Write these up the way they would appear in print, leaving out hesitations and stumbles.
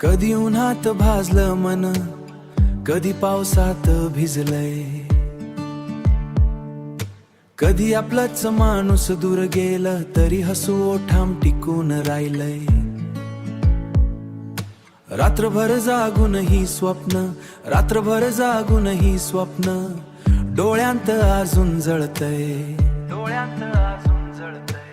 कधी उन्हात भाजलं मन, कधी पावसात भिजलंय, कधी आपलंच माणूस दूर गेलं तरी हसू ओठाम टिकून राहिलंय. रात्रभर जागून ही स्वप्न, रात्रभर जागून ही स्वप्न डोळ्यांत अजून जळतय, डोळ्यांत अजून जळतय,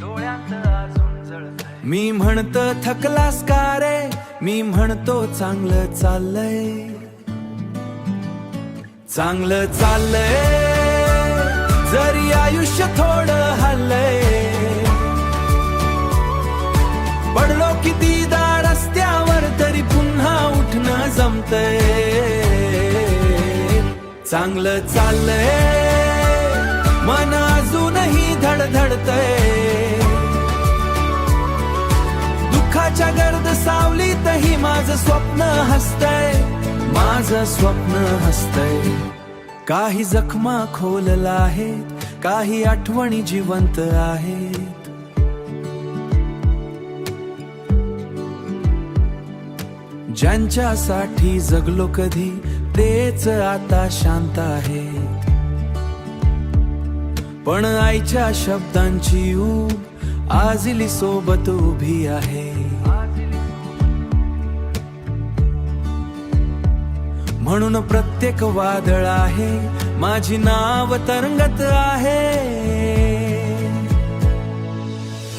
डोळ्यांत अजून जळतय. मी म्हणतो थकलास का रे, मी म्हणतो चांगलं चाललंय, चांगलं चाललंय. जरी आयुष्य थोडं हल्लय, पडलो कितीदा रस्त्यावर तरी पुन्हा उठणं जमतंय. चांगलं चाललंय, मन अजूनही धडधडतंय. दुःखाच्या गर्द सावलीतही माझं स्वप्न हसतंय, माझं स्वप्न हसतंय. काही जखमा खोलला आहेत, काही आठवणी जिवंत आहेत. ज्यांच्यासाठी जगलो कधी तेच आता शांत आहेत, पण आईच्या शब्दांची ऊब आजली सोबत उभी आहे. म्हणून प्रत्येक वादळ आहे माझी नाव तरंगत आहे.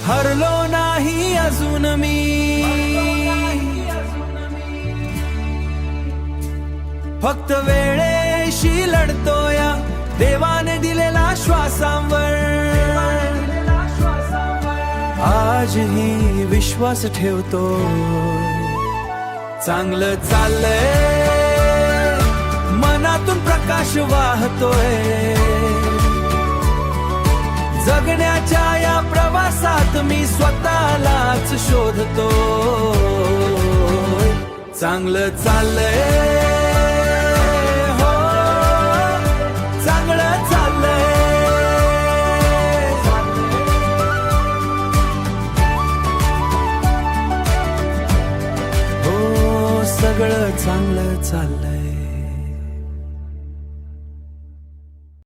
हरलो नाही अजून मी, फक्त वेळेशी लढतोय देवाने दिलेला श्वासांवर. आजही विश्वास ठेवतो, चांगलं चाललंय. मनातून प्रकाश वाहतोय, जगण्याच्या या प्रवासात मी स्वतःलाच शोधतो. चांगलं चाललंय, हो चांगलं चाललंय. हो सगळं चांगलं चाललंय.